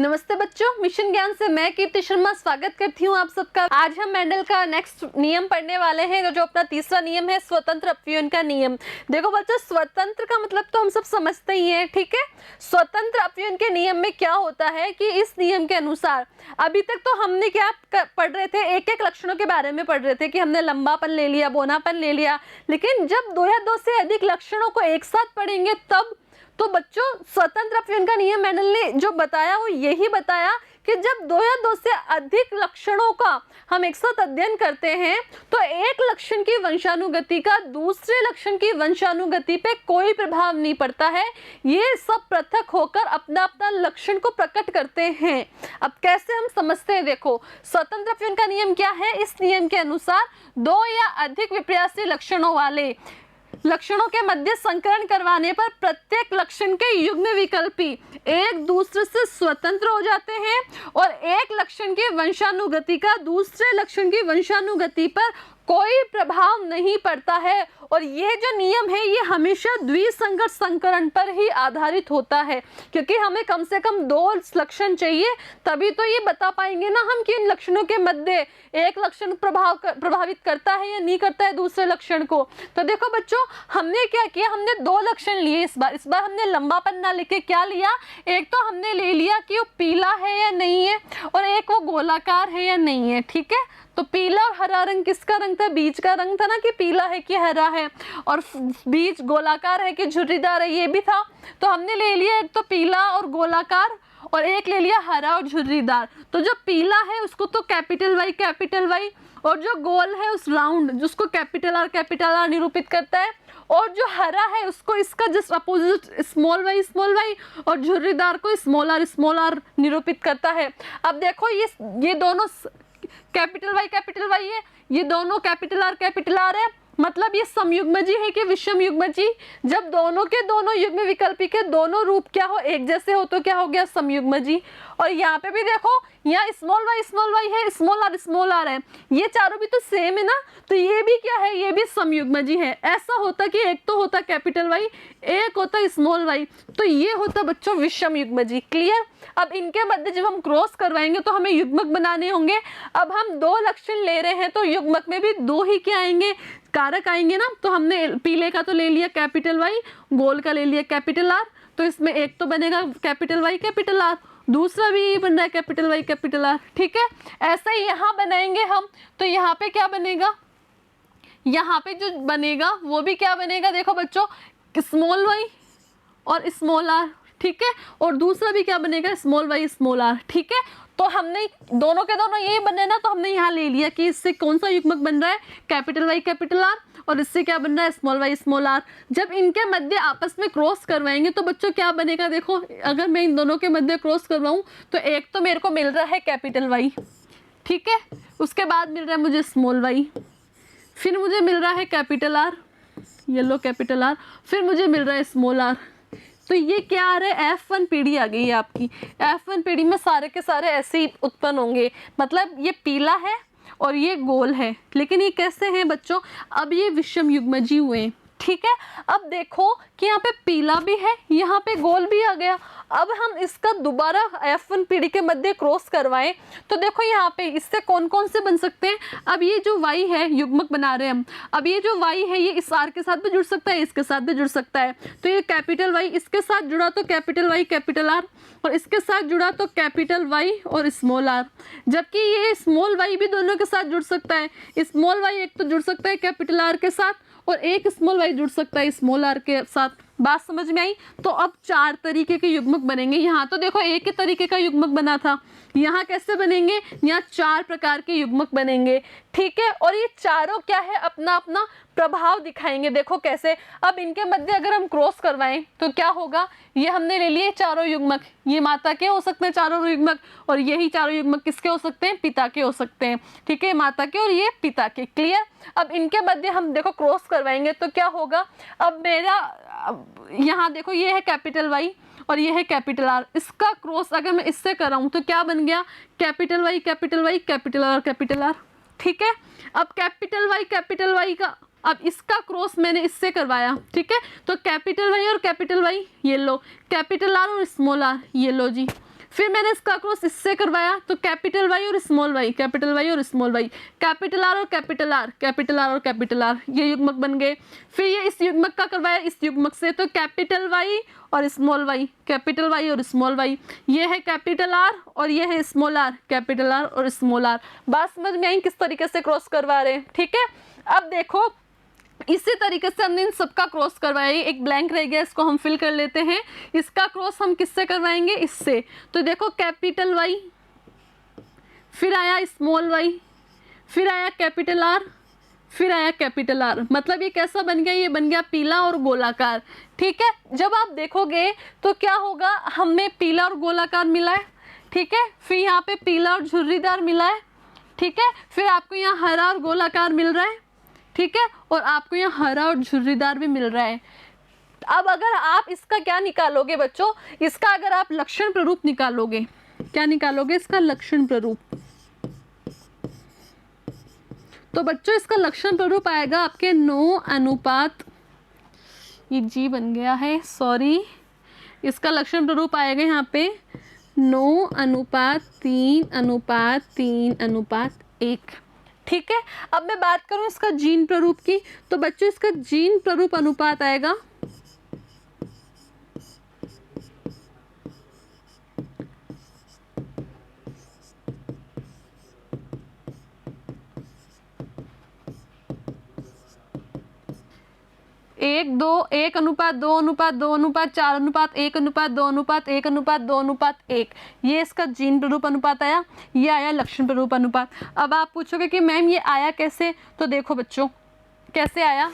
नमस्ते बच्चों, मिशन ज्ञान से मैं कीर्ति शर्मा स्वागत करती हूँ आप सबका। आज हम मेंडल का नेक्स्ट नियम पढ़ने वाले हैं, जो अपना तीसरा नियम है, स्वतंत्र अपव्ययन का नियम। देखो बच्चों, स्वतंत्र का मतलब तो हम सब समझते ही हैं, ठीक है। स्वतंत्र अपव्ययन के नियम में क्या होता है कि इस नियम के अनुसार अभी तक तो हमने क्या पढ़ रहे थे, एक एक लक्षणों के बारे में पढ़ रहे थे कि हमने लंबापन ले लिया, बौनापन ले लिया। लेकिन जब दो या दो से अधिक लक्षणों को एक साथ पढ़ेंगे तब तो बच्चों स्वतंत्र अपव्ययन का नियम मेंडल ने जो बताया वो यही बताया कि जब दो या दो से अधिक लक्षणों का हम एक साथ अध्ययन करते हैं तो एक लक्षण की वंशानुगति का दूसरे लक्षण की वंशानुगति पे कोई प्रभाव नहीं पड़ता है। ये सब पृथक होकर अपना अपना लक्षण को प्रकट करते हैं। अब कैसे हम समझते हैं, देखो स्वतंत्र अपव्ययन का नियम क्या है। इस नियम के अनुसार दो या अधिक विपर्यासी लक्षणों वाले लक्षणों के मध्य संकरण करवाने पर प्रत्येक लक्षण के युग्म विकल्पी एक दूसरे से स्वतंत्र हो जाते हैं और एक लक्षण की वंशानुगति का दूसरे लक्षण की वंशानुगति पर कोई प्रभाव नहीं पड़ता है। और ये जो नियम है ये हमेशा द्विसंकर संकरण पर ही आधारित होता है, क्योंकि हमें कम से कम दो लक्षण चाहिए, तभी तो ये बता पाएंगे ना हम कि इन लक्षणों के मध्य एक लक्षण प्रभावित करता है या नहीं करता है दूसरे लक्षण को। तो देखो बच्चों, हमने क्या किया, हमने दो लक्षण लिए इस बार हमने लंबापन ना लेके क्या लिया, एक तो हमने ले लिया कि वो पीला है या नहीं है और एक वो गोलाकार है या नहीं है, ठीक है। तो पीला और हरा रंग किसका रंग था, बीज का रंग था ना, कि पीला है कि हरा है, और बीज गोलाकार है कि झुर्रीदार है, ये भी था। तो हमने ले लिया एक तो पीला और गोलाकार और एक ले लिया हरा और झुर्रीदार। तो जो पीला है उसको तो कैपिटल वाई और जो गोल है उस राउंड जिसको कैपिटल आर निरूपित करता है, और जो हरा है उसको इसका जस्ट अपोजिट स्मॉल वाई और झुर्रीदार को स्मॉल आर निरूपित करता है। अब देखो ये दोनों कैपिटल वाई है, ये दोनों कैपिटल आर है, मतलब ये समयुग्मजी है कि विषम युग्मजी। जब दोनों के दोनों युग्म विकल्पी के दोनों रूप क्या हो, एक जैसे हो, तो क्या हो गया, समयुग्मजी। और यहाँ पे भी देखो, यहाँ स्मॉल वाई है, स्मॉल आर है, ये चारों भी तो सेम है ना, तो ये भी क्या है, ये भी समयुग्मजी है। ऐसा होता कि एक तो होता कैपिटल वाई, एक होता स्मॉल वाई, तो ये होता बच्चों विषम युग्मजी। क्लियर। अब इनके मध्य जब हम क्रॉस करवाएंगे तो हमें युग्मक बनाने होंगे। अब हम दो लक्षण ले रहे हैं तो युग्मक में भी दो ही क्या आएंगे, कारक आएंगे ना। तो हमने पीले का तो ले लिया कैपिटल वाई, गोल का ले लिया कैपिटल आर, तो इसमें एक तो बनेगा कैपिटल वाई कैपिटल आर, दूसरा भी ये बन रहा है कैपिटल वाई कैपिटल आर, ठीक है। ऐसा ही यहाँ बनाएंगे हम, तो यहाँ पे क्या बनेगा, यहाँ पे जो बनेगा वो भी क्या बनेगा, देखो बच्चों, स्मॉल वाई और स्मॉल आर, ठीक है। और दूसरा भी क्या बनेगा, स्मॉल वाई स्मॉल आर, ठीक है। तो हमने दोनों के दोनों यही बने ना, तो हमने यहाँ ले लिया कि इससे कौन सा युग्मक बन रहा है, कैपिटल वाई कैपिटल आर, और इससे क्या बन रहा है, स्मॉल वाई स्मॉल आर। जब इनके मध्य आपस में क्रॉस करवाएंगे तो बच्चों क्या बनेगा, देखो अगर मैं इन दोनों के मध्य क्रॉस करवाऊँ तो एक तो मेरे को मिल रहा है कैपिटल वाई, ठीक है, उसके बाद मिल रहा है मुझे स्मॉल वाई, फिर मुझे मिल रहा है capital R, yellow capital R, फिर मुझे मिल रहा है स्मॉल आर। तो ये क्या आ रहा है, F1 पीढ़ी आ गई है आपकी। F1 पीढ़ी में सारे के सारे ऐसे ही उत्पन्न होंगे, मतलब ये पीला है और ये गोल है, लेकिन ये कैसे हैं बच्चों, अब ये विषम युग्मजी हुए, ठीक है। अब देखो कि यहाँ पे पीला भी है, यहाँ पे गोल भी आ गया। अब हम इसका दोबारा F1 पीढ़ी के मध्य क्रॉस करवाएं तो देखो यहाँ पे इससे कौन कौन से बन सकते हैं। अब ये जो y है, युग्मक बना रहे हैं हम, अब ये जो y है ये इस r के साथ भी जुड़ सकता है, इसके साथ भी जुड़ सकता है। तो ये कैपिटल Y इसके साथ जुड़ा तो कैपिटल Y कैपिटल R, और इसके साथ जुड़ा तो कैपिटल Y और स्मॉल r। जबकि ये स्मॉल y भी दोनों के साथ जुड़ सकता है, स्मॉल y एक तो जुड़ सकता है कैपिटल R के साथ और एक स्मॉल वाई जुड़ सकता है स्मॉल आर के साथ। बात समझ में आई। तो अब चार तरीके के युग्मक बनेंगे। यहाँ तो देखो एक ही तरीके का युग्मक बना था, यहाँ कैसे बनेंगे, यहाँ चार प्रकार के युग्मक बनेंगे, ठीक है। और ये चारों क्या है, अपना अपना प्रभाव दिखाएंगे। देखो कैसे, अब इनके मध्य अगर हम क्रॉस करवाएं तो क्या होगा, ये हमने ले लिए चारों युग्मक, ये माता के हो सकते हैं चारों युग्मक, और यही चारों युग्मक किसके हो सकते हैं, पिता के हो सकते हैं, ठीक है, माता के और ये पिता के। क्लियर। अब इनके मध्य हम देखो क्रॉस करवाएंगे तो क्या होगा, अब मेरा यहाँ देखो ये है कैपिटल वाई और ये है कैपिटल आर, इसका क्रॉस अगर मैं इससे कराऊं तो क्या बन गया, कैपिटल वाई कैपिटल आर, ठीक है। अब कैपिटल वाई का अब इसका क्रॉस मैंने इससे करवाया, ठीक है, तो कैपिटल वाई और कैपिटल वाई ये लो, कैपिटल आर और स्मॉल आर ये लो जी, फिर मैंने इसका क्रॉस इससे करवाया तो कैपिटल वाई और स्मॉल वाई, कैपिटल वाई और स्मॉल वाई, कैपिटल आर और कैपिटल आर, कैपिटल आर और कैपिटल आर, ये युग्मक बन गए। फिर ये इस युग्मक का करवाया इस युग्मक से तो कैपिटल वाई और स्मॉल वाई, कैपिटल वाई और स्मॉल वाई, ये है कैपिटल आर और ये है स्मॉल आर, कैपिटल आर और स्मॉल आर। बात समझ में आई किस तरीके से क्रॉस करवा रहे हैं, ठीक है। अब देखो इसी तरीके से हमने इन सबका क्रॉस करवाया, एक ब्लैंक रह गया, इसको हम फिल कर लेते हैं। इसका क्रॉस हम किससे करवाएंगे, इससे। तो देखो कैपिटल वाई, फिर आया स्मॉल वाई, फिर आया कैपिटल आर, फिर आया कैपिटल आर। मतलब ये कैसा बन गया, ये बन गया पीला और गोलाकार, ठीक है। जब आप देखोगे तो क्या होगा, हमें पीला और गोलाकार मिला है, ठीक है। फिर यहाँ पे पीला और झुर्रीदार मिला है, ठीक है। फिर आपको यहाँ हरा और गोलाकार मिल रहा है, ठीक है। और आपको यहाँ हरा और झुर्रीदार भी मिल रहा है। अब अगर आप इसका क्या निकालोगे बच्चों, इसका अगर आप लक्षण प्ररूप निकालोगे, क्या निकालोगे, इसका लक्षण प्ररूप। तो बच्चों इसका लक्षण प्ररूप आएगा आपके 9 अनुपात, ये जी बन गया है, सॉरी, इसका लक्षण प्ररूप आएगा यहाँ पे 9 अनुपात 3 अनुपात 3 अनुपात 1, ठीक है। अब मैं बात करूं इसका जीन प्ररूप की, तो बच्चों इसका जीन प्ररूप अनुपात आएगा 1 अनुपात 2 अनुपात 2 अनुपात 4 अनुपात 1 अनुपात 2 अनुपात 1 अनुपात 2 अनुपात 1, ये इसका जीन प्ररूप अनुपात आया, ये आया लक्षण प्ररूप अनुपात। अब आप पूछोगे कि मैम ये आया कैसे, तो देखो बच्चों कैसे आया,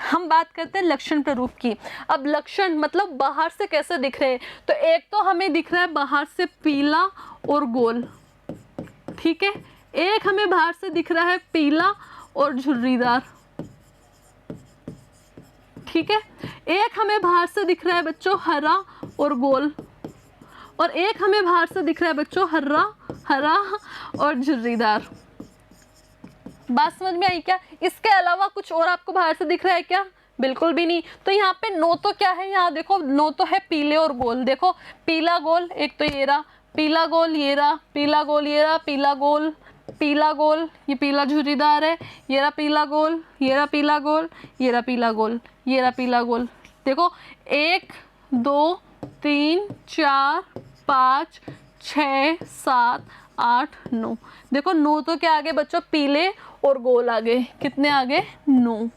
हम बात करते हैं लक्षण प्ररूप की। अब लक्षण मतलब बाहर से कैसे दिख रहे हैं, तो एक तो हमें दिख रहा है बाहर से पीला और गोल, ठीक है। एक हमें बाहर से दिख रहा है पीला और झुर्रीदार, ठीक है। एक हमें बाहर से दिख रहा है बच्चों हरा और गोल, और एक हमें बाहर से दिख रहा है बच्चों हरा और झुर्रीदार। बात समझ में आई क्या, इसके अलावा कुछ और आपको बाहर से दिख रहा है क्या, बिल्कुल भी नहीं। तो यहाँ पे 9 तो क्या है, यहाँ देखो 9 तो है पीले और गोल, देखो पीला गोल, एक तो ये रहा पीला गोल, ये रहा पीला गोल, ये रहा पीला गोल, पीला गोल, ये पीला झुर्रीदार है, ये रहा पीला गोल, ये रहा पीला गोल, ये रहा पीला गोल, ये रहा पीला गोल। देखो 1 2 3 4 5 6 7 8 9, देखो 9 तो क्या आगे बच्चों पीले और गोल आगे, कितने आगे 9,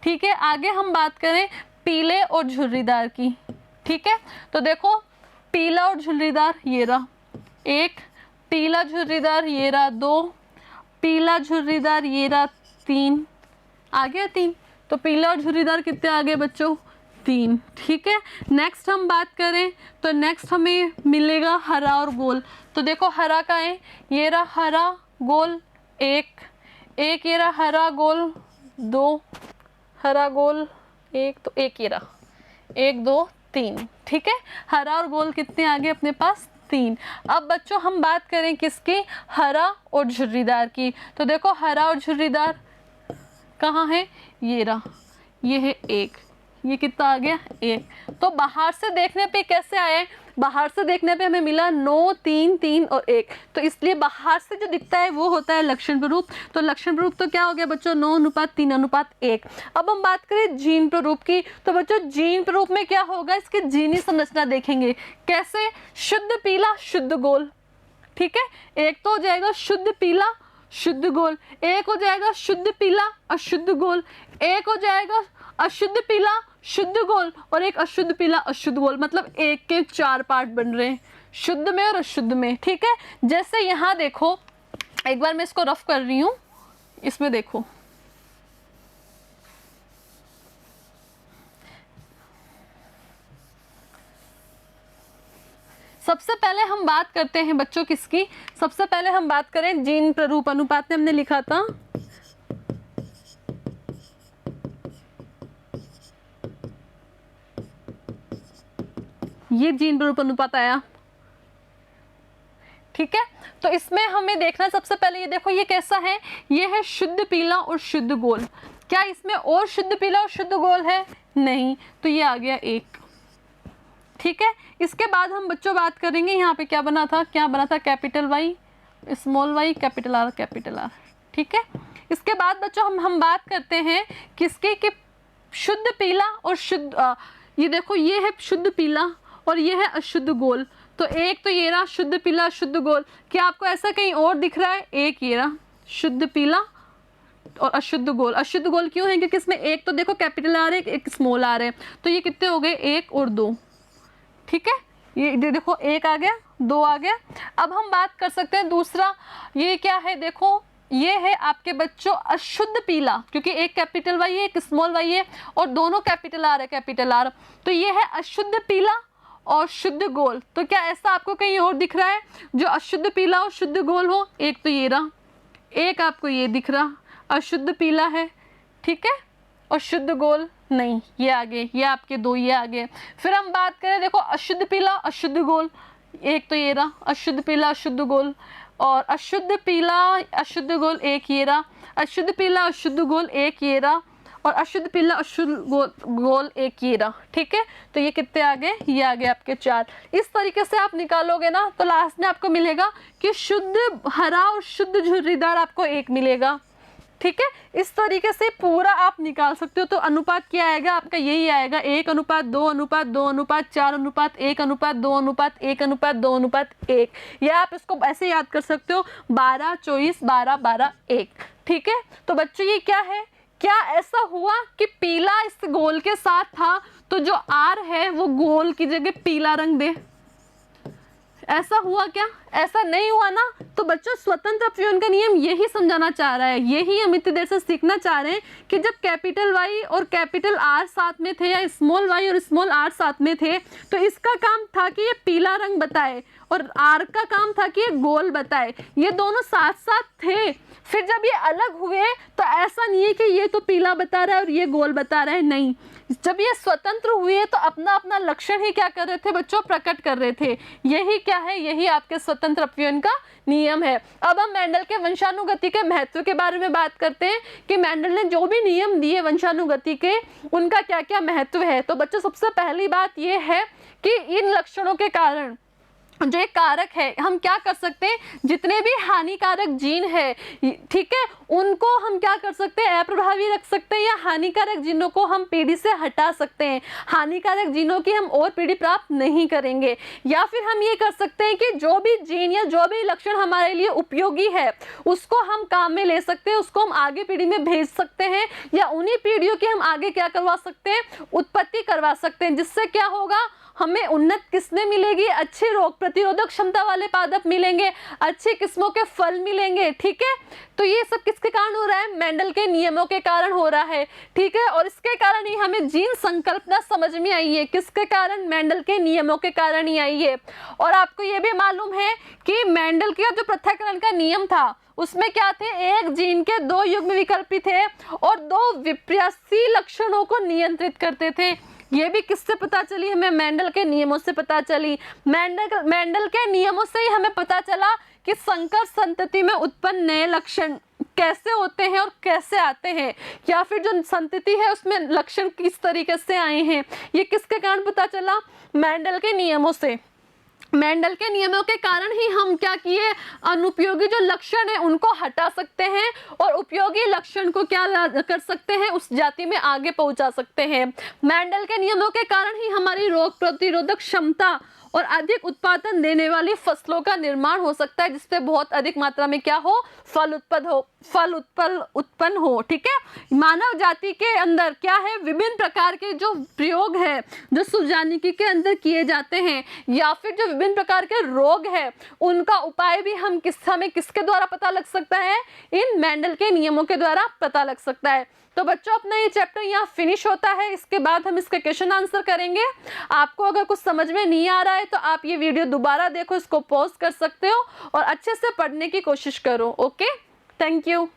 ठीक है। आगे हम बात करें पीले और झुर्रीदार की, ठीक है। तो देखो पीला और झुर्रीदार ये रहा 1, पीला झुर्रीदार ये रहा 2, पीला झुर्रीदार ये रहा 3, आ गया 3। तो पीला और झुर्रीदार कितने आ गए बच्चों 3, ठीक है। नेक्स्ट हम बात करें तो नेक्स्ट हमें मिलेगा हरा और गोल। तो देखो हरा का है, ये रहा हरा गोल 1, ये रहा हरा गोल 2, हरा गोल 1, तो 1 ये रहा 1 2 3, ठीक है। हरा और गोल कितने आ गए अपने पास 3। अब बच्चों हम बात करें किसकी, हरा और झुर्रीदार की। तो देखो हरा और झुर्रीदार कहाँ है, ये रहा, ये है 1, ये कितना आ गया 1। तो बाहर से देखने पे कैसे आए, बाहर से देखने पे हमें मिला 9 3 3 और 1, तो इसलिए बाहर से जो दिखता है वो होता है लक्षण प्ररूप। तो लक्षण प्ररूप तो क्या हो गया बच्चों 9 अनुपात 3 अनुपात 1। अब हम बात करें जीन प्ररूप की, तो बच्चों जीन प्ररूप में क्या होगा, इसकी जीनी संरचना देखेंगे कैसे, शुद्ध पीला शुद्ध गोल, ठीक है। एक तो हो जाएगा शुद्ध पीला शुद्ध गोल, एक हो जाएगा शुद्ध पीला अशुद्ध गोल, एक हो जाएगा अशुद्ध पीला शुद्ध गोल, और एक अशुद्ध पीला अशुद्ध गोल। मतलब एक के 4 पार्ट बन रहे हैं, शुद्ध में और अशुद्ध में, ठीक है। जैसे यहाँ देखो, एक बार मैं इसको रफ कर रही हूँ, इसमें देखो सबसे पहले हम बात करते हैं बच्चों किसकी, सबसे पहले हम बात करें जीन प्ररूप अनुपात में हमने लिखा था ये जीन प्ररूप अनुपात आया, ठीक है। तो इसमें हमें देखना सबसे पहले, ये देखो ये कैसा है, ये है शुद्ध पीला और शुद्ध गोल। क्या इसमें और शुद्ध पीला और शुद्ध गोल है, नहीं, तो ये आ गया 1, ठीक है। इसके बाद हम बच्चों बात करेंगे यहाँ पे क्या बना था, capital Y, small Y, capital R, ठीक है। इसके बाद बच्चों हम बात करते हैं किसके, कि शुद्ध पीला और शुद्ध ये देखो ये है शुद्ध पीला और ये है अशुद्ध गोल। तो एक तो ये रहा शुद्ध पीला शुद्ध गोल, क्या आपको ऐसा कहीं और दिख रहा है? एक ये रहा शुद्ध पीला और अशुद्ध गोल। अशुद्ध गोल क्यों है? क्योंकि इसमें एक तो देखो कैपिटल आर है, एक स्मॉल आर है, तो ये कितने हो गए? 1 और 2, ठीक है। ये देखो 1 आ गया, 2 आ गया। अब हम बात कर सकते हैं दूसरा, ये क्या है? देखो ये है आपके बच्चों अशुद्ध पीला, क्योंकि एक कैपिटल वाई है, एक स्मॉल वाई है और दोनों कैपिटल आर है, कैपिटल आर। तो ये है अशुद्ध पीला और शुद्ध गोल। तो क्या ऐसा आपको कहीं और दिख रहा है जो अशुद्ध पीला और शुद्ध गोल हो? एक तो ये रहा, एक आपको ये दिख रहा अशुद्ध पीला है, ठीक है, और शुद्ध गोल नहीं, ये आगे, ये आपके 2 ये आगे। फिर हम बात करें, देखो अशुद्ध पीला अशुद्ध गोल, एक तो ये रहा अशुद्ध पीला अशुद्ध गोल, और अशुद्ध पीला अशुद्ध गोल एक ये रहा, अशुद्ध पीला अशुद्ध गोल एक ये रहा, और अशुद्ध पीला अशुद्ध गोल एक ये रहा, ठीक है। तो ये कितने आ गए? ये आ गए आपके 4। इस तरीके से आप निकालोगे ना तो लास्ट में आपको मिलेगा कि शुद्ध हरा और शुद्ध झुर्रीदार आपको 1 मिलेगा, ठीक है। इस तरीके से पूरा आप निकाल सकते हो। तो अनुपात क्या आएगा आपका? यही आएगा 1:2:2:4:1:2:1:2:1:1, या आप इसको ऐसे याद कर सकते हो 12 24 12 12 1, ठीक है। तो बच्चों ये क्या है? क्या ऐसा हुआ कि पीला इस गोल के साथ था तो जो आर है वो गोल की जगह पीला रंग दे? ऐसा हुआ क्या? ऐसा नहीं हुआ ना। तो बच्चों स्वतंत्र अपव्यय का नियम यही समझाना चाह रहा है, यही हम इतनी देर से सीखना चाह रहे हैं कि जब कैपिटल वाई और कैपिटल आर साथ में थे या स्मॉल वाई और स्मॉल आर साथ में थे तो इसका काम था कि ये पीला रंग बताए और आर का काम था कि ये गोल बताए। ये दोनों साथ साथ थे, फिर जब ये अलग हुए तो ऐसा नहीं है कि ये तो पीला बता रहा है और ये गोल बता रहा है, नहीं। जब ये स्वतंत्र हुए तो अपना अपना लक्षण ही क्या कर रहे थे बच्चों? प्रकट कर रहे थे। यही क्या है? यही आपके स्वतंत्र अपव्यय का नियम है। अब हम मेंडल के वंशानुगति के महत्व के बारे में बात करते हैं कि मेंडल ने जो भी नियम दिए वंशानुगति के, उनका क्या क्या महत्व है। तो बच्चों सबसे पहली बात ये है कि इन लक्षणों के कारण जो एक कारक है, हम क्या कर सकते हैं, जितने भी हानिकारक जीन है, ठीक है, उनको हम क्या कर सकते हैं? अप्रभावी रख सकते हैं, या हानिकारक जीनों को हम पीढ़ी से हटा सकते हैं। हानिकारक जीनों की हम और पीढ़ी प्राप्त नहीं करेंगे। या फिर हम ये कर सकते हैं कि जो भी जीन या जो भी लक्षण हमारे लिए उपयोगी है उसको हम काम में ले सकते हैं, उसको हम आगे पीढ़ी में भेज सकते हैं, या उन्हीं पीढ़ियों की हम आगे क्या करवा सकते हैं? उत्पत्ति करवा सकते हैं, जिससे क्या होगा? हमें उन्नत किस्में मिलेगी, अच्छे रोग प्रतिरोधक क्षमता वाले पादप मिलेंगे, अच्छी किस्मों के फल मिलेंगे, ठीक है। तो ये सब किसके कारण हो रहा है? मेंडल के नियमों के कारण हो रहा है, ठीक है। और इसके कारण ही हमें जीन संकल्पना समझ में आई है। किसके कारण? मेंडल के नियमों के कारण ही आई है। और आपको ये भी मालूम है कि मेंडल का जो पृथक्करण का नियम था उसमें क्या थे? एक जीन के 2 युग्म विकल्पी थे और 2 विप्रासी लक्षणों को नियंत्रित करते थे। ये भी किससे पता चली? हमें मेंडल के नियमों से पता चली। मेंडल के नियमों से ही हमें पता चला कि संकर संतति में उत्पन्न नए लक्षण कैसे होते हैं और कैसे आते हैं, या फिर जो संतति है उसमें लक्षण किस तरीके से आए हैं। ये किसके कारण पता चला? मेंडल के नियमों से। मेंडल के नियमों के कारण ही हम क्या किए? अनुपयोगी जो लक्षण है उनको हटा सकते हैं और उपयोगी लक्षण को क्या कर सकते हैं? उस जाति में आगे पहुंचा सकते हैं। मेंडल के नियमों के कारण ही हमारी रोग प्रतिरोधक क्षमता और अधिक उत्पादन देने वाली फसलों का निर्माण हो सकता है, जिसपे बहुत अधिक मात्रा में क्या हो? फल उत्पन्न हो, ठीक है। मानव जाति के अंदर क्या है? विभिन्न प्रकार के जो प्रयोग है जो सुजानिकी के अंदर किए जाते हैं, या फिर जो विभिन्न प्रकार के रोग है उनका उपाय भी हमें किसके द्वारा पता लग सकता है? इन मेंडल के नियमों के द्वारा पता लग सकता है। तो बच्चों अपना ये चैप्टर यहाँ फिनिश होता है। इसके बाद हम इसके क्वेश्चन आंसर करेंगे। आपको अगर कुछ समझ में नहीं आ रहा है तो आप ये वीडियो दोबारा देखो, इसको पॉज कर सकते हो और अच्छे से पढ़ने की कोशिश करो। Okay, thank you.